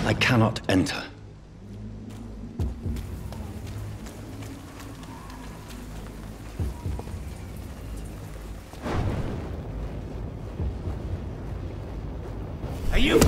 I cannot enter. Are you?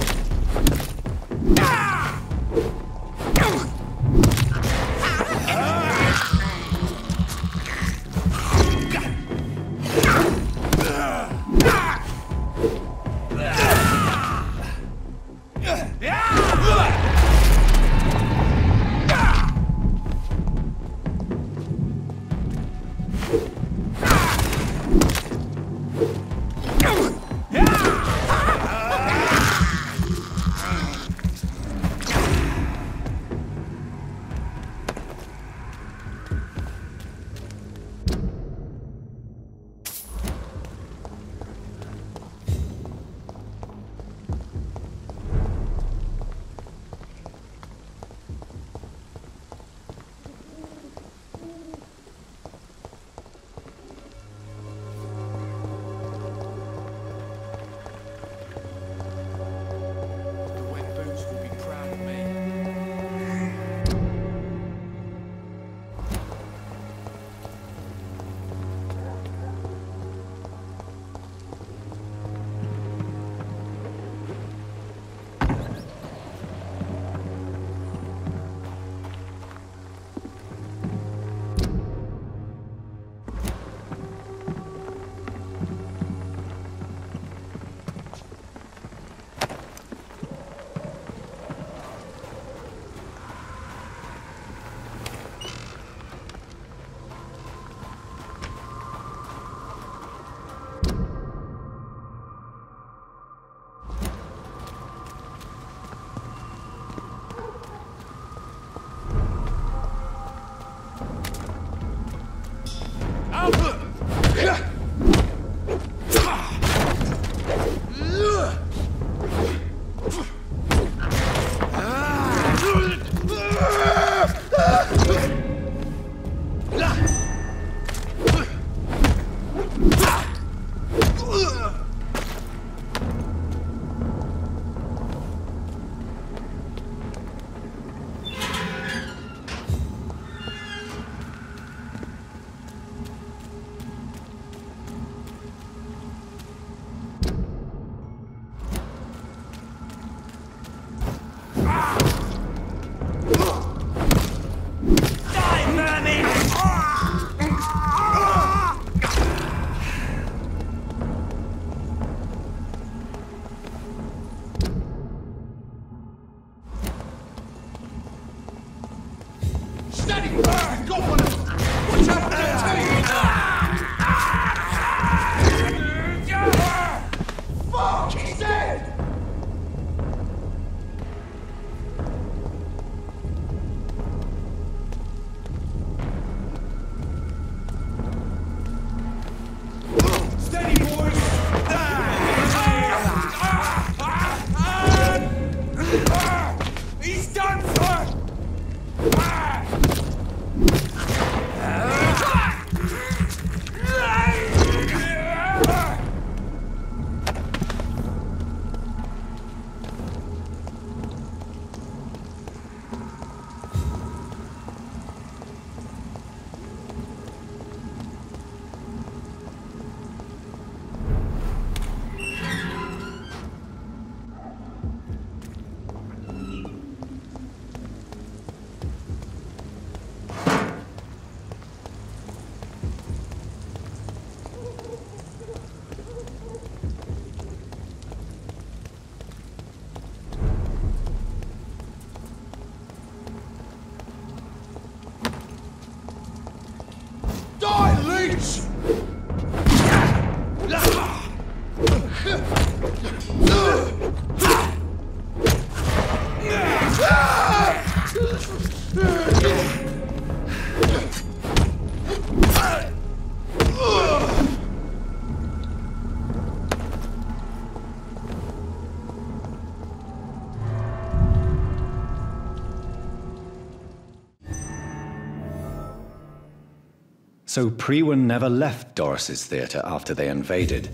So Priwen never left Doris's theater after they invaded.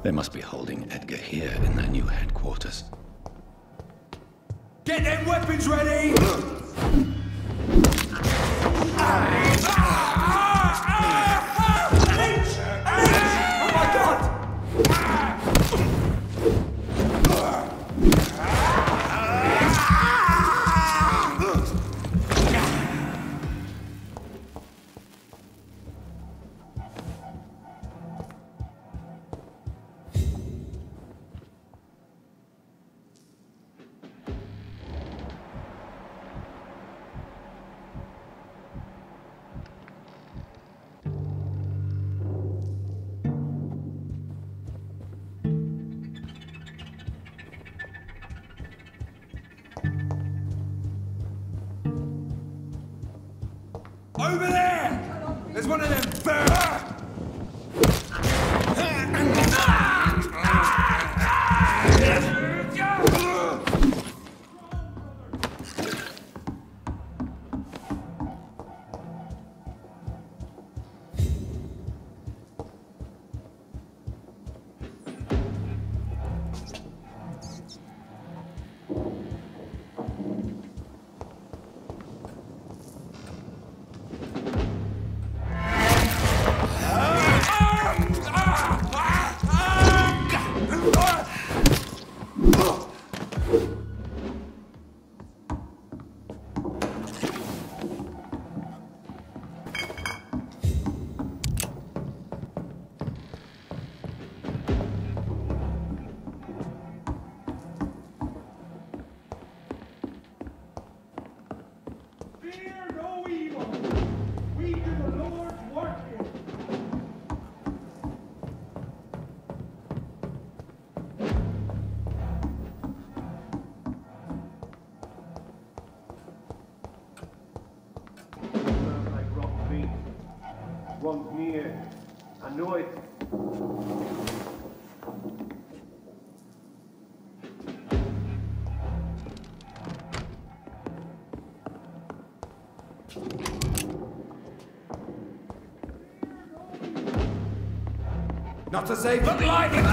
They must be holding Edgar here in their new headquarters. Get them weapons ready! Oh my God! Over there! There's one of them birds! One's near. I know it. Not to say look like it!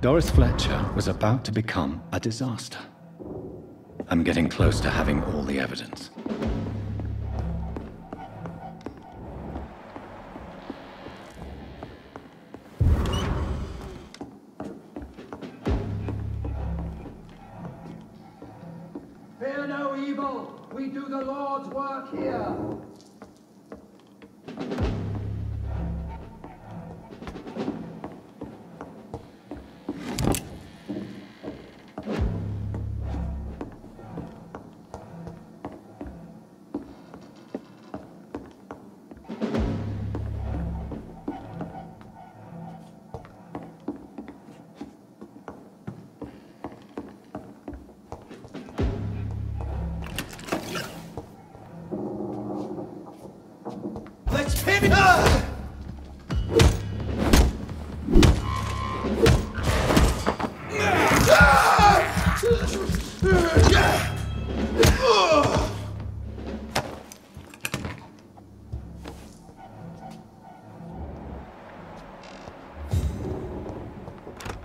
Doris Fletcher was about to become a disaster. I'm getting close to having all the evidence. Fear no evil. We do the Lord's work here. Let's pin it!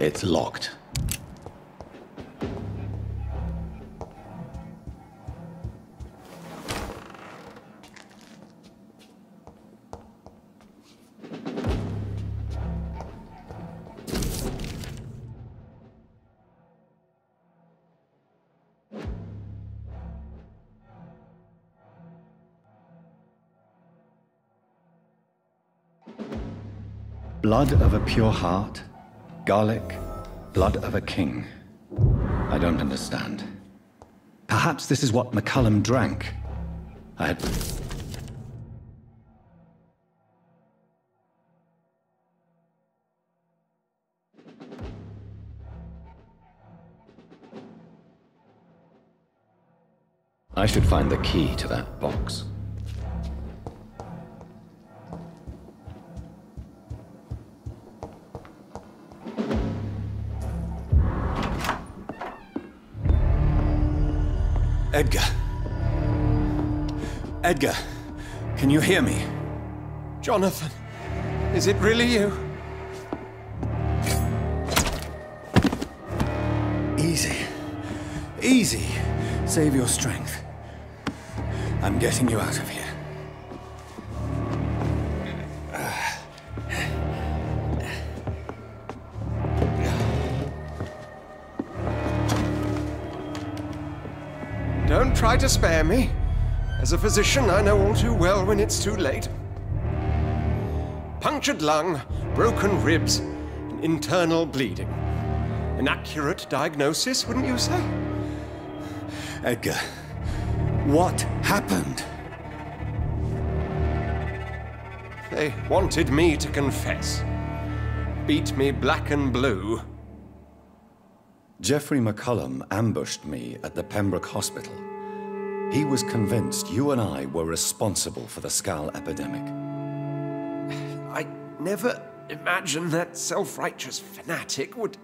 It's locked. Blood of a pure heart, garlic, blood of a king. I don't understand. Perhaps this is what McCullum drank. I should find the key to that box. Edgar. Edgar, can you hear me? Jonathan, is it really you? Easy. Easy. Save your strength. I'm getting you out of here. Don't try to spare me. As a physician, I know all too well when it's too late. Punctured lung, broken ribs, and internal bleeding. An accurate diagnosis, wouldn't you say? Edgar, what happened? They wanted me to confess. Beat me black and blue. Jeffrey McCullum ambushed me at the Pembroke Hospital. He was convinced you and I were responsible for the Skal epidemic. I never imagined that self-righteous fanatic would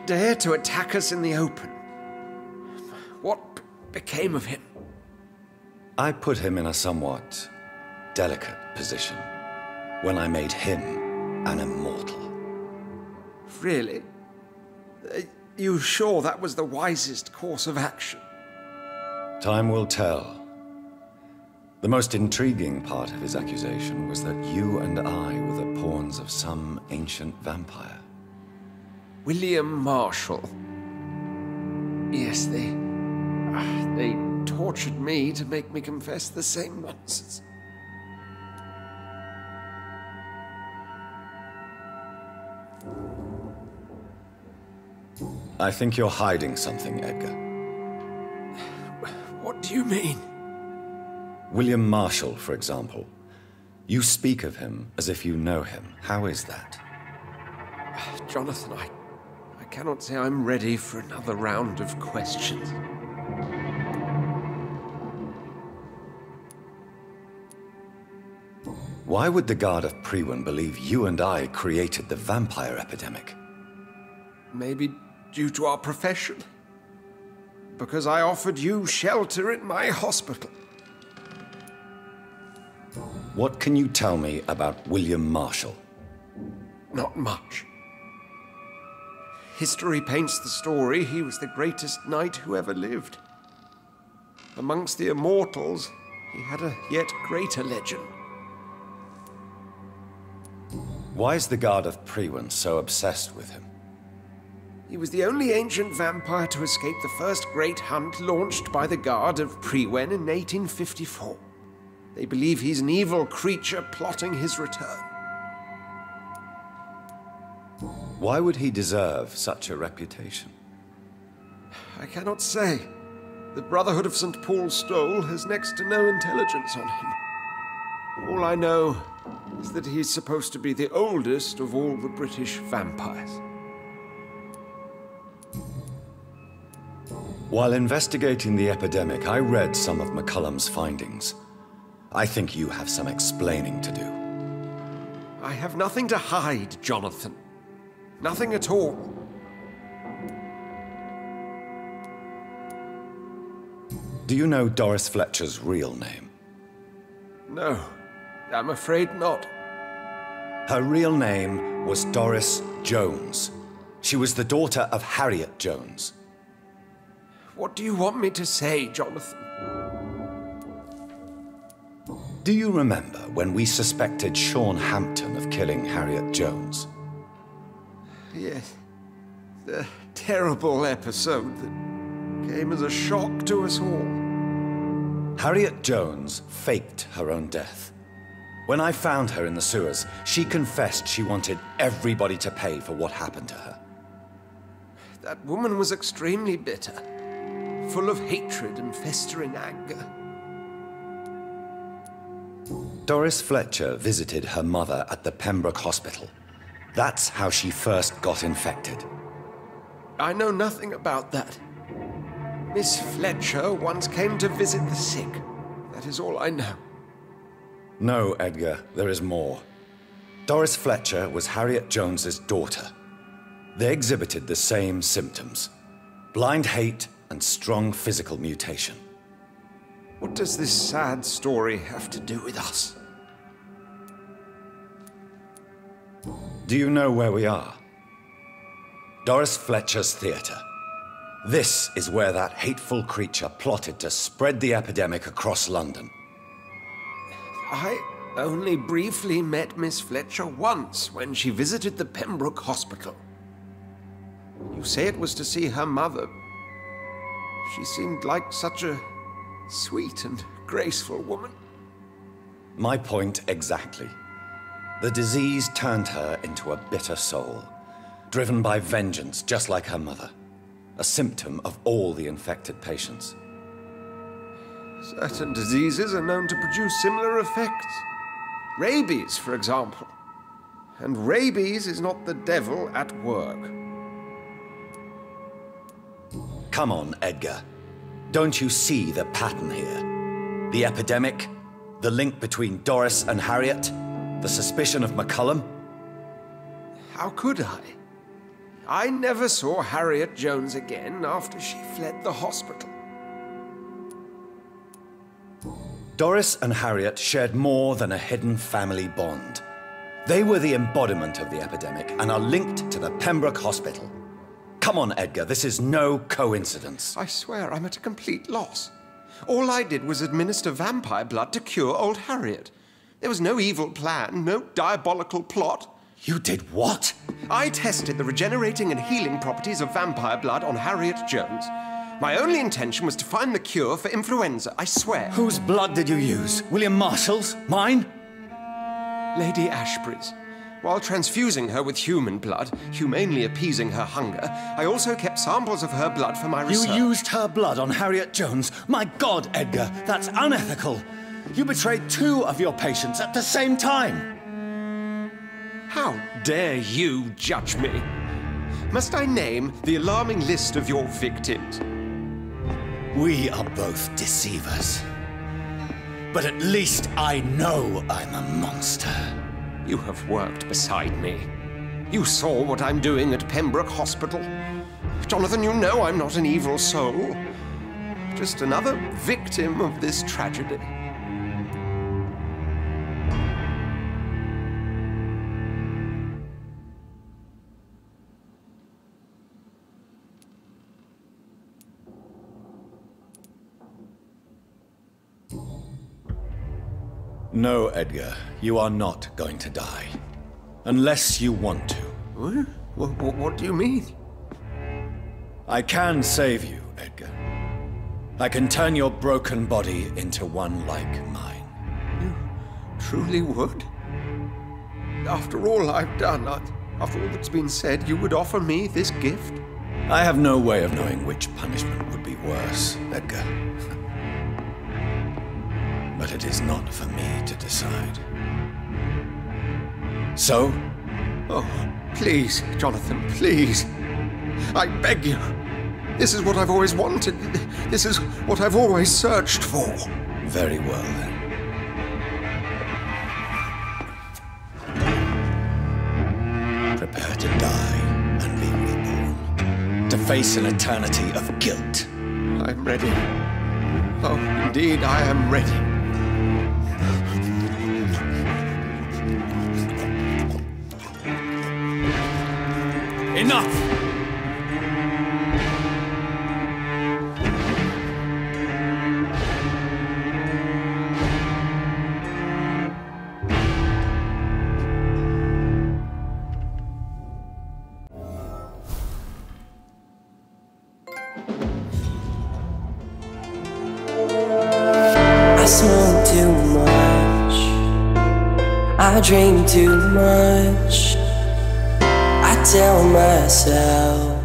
dare to attack us in the open. What became of him? I put him in a somewhat delicate position when I made him an immortal. Really? You sure that was the wisest course of action? Time will tell. The most intriguing part of his accusation was that you and I were the pawns of some ancient vampire. William Marshall. Yes, they tortured me to make me confess the same nonsense. I think you're hiding something, Edgar. What do you mean? William Marshall, for example. You speak of him as if you know him. How is that? Jonathan, I cannot say I'm ready for another round of questions. Why would the Guard of Priwen believe you and I created the vampire epidemic? Maybe due to our profession. Because I offered you shelter in my hospital. What can you tell me about William Marshall? Not much. History paints the story he was the greatest knight who ever lived. Amongst the immortals, he had a yet greater legend. Why is the Guard of Priwen so obsessed with him? He was the only ancient vampire to escape the first great hunt launched by the Guard of Priwen in 1854. They believe he's an evil creature plotting his return. Why would he deserve such a reputation? I cannot say. The Brotherhood of St. Paul's Stole has next to no intelligence on him. All I know is that he's supposed to be the oldest of all the British vampires. While investigating the epidemic, I read some of McCullum's findings. I think you have some explaining to do. I have nothing to hide, Jonathan. Nothing at all. Do you know Doris Fletcher's real name? No, I'm afraid not. Her real name was Doris Jones. She was the daughter of Harriet Jones. What do you want me to say, Jonathan? Do you remember when we suspected Sean Hampton of killing Harriet Jones? Yes. The terrible episode that came as a shock to us all. Harriet Jones faked her own death. When I found her in the sewers, she confessed she wanted everybody to pay for what happened to her. That woman was extremely bitter, full of hatred and festering anger. Doris Fletcher visited her mother at the Pembroke Hospital. That's how she first got infected. I know nothing about that. Miss Fletcher once came to visit the sick. That is all I know. No, Edgar, there is more. Doris Fletcher was Harriet Jones's daughter. They exhibited the same symptoms: blind hate and strong physical mutation. What does this sad story have to do with us? Do you know where we are? Doris Fletcher's theater. This is where that hateful creature plotted to spread the epidemic across London. I only briefly met Miss Fletcher once when she visited the Pembroke Hospital. You say it was to see her mother. She seemed like such a sweet and graceful woman. My point exactly. The disease turned her into a bitter soul, driven by vengeance just like her mother. A symptom of all the infected patients. Certain diseases are known to produce similar effects. Rabies, for example. And rabies is not the devil at work. Come on, Edgar. Don't you see the pattern here? The epidemic, the link between Doris and Harriet, the suspicion of McCullum? How could I? I never saw Harriet Jones again after she fled the hospital. Doris and Harriet shared more than a hidden family bond. They were the embodiment of the epidemic and are linked to the Pembroke Hospital. Come on, Edgar, this is no coincidence. I swear I'm at a complete loss. All I did was administer vampire blood to cure old Harriet. There was no evil plan, no diabolical plot. You did what? I tested the regenerating and healing properties of vampire blood on Harriet Jones. My only intention was to find the cure for influenza, I swear. Whose blood did you use? William Marshall's? Mine? Lady Ashbury's. While transfusing her with human blood, humanely appeasing her hunger, I also kept samples of her blood for my research. You used her blood on Harriet Jones? My God, Edgar, that's unethical. You betrayed 2 of your patients at the same time. How dare you judge me? Must I name the alarming list of your victims? We are both deceivers. But at least I know I'm a monster. You have worked beside me. You saw what I'm doing at Pembroke Hospital. Jonathan, you know I'm not an evil soul. Just another victim of this tragedy. No, Edgar, you are not going to die. Unless you want to. What do you mean? I can save you, Edgar. I can turn your broken body into one like mine. You truly would? After all I've done, after all that's been said, you would offer me this gift? I have no way of knowing which punishment would be worse, Edgar. But it is not for me to decide. So? Oh, please, Jonathan, please. I beg you. This is what I've always wanted. This is what I've always searched for. Very well, then. Prepare to die and be reborn. To face an eternity of guilt. I'm ready. Oh, indeed, I am ready. Enough! I smoke too much. I dream too much, I tell myself.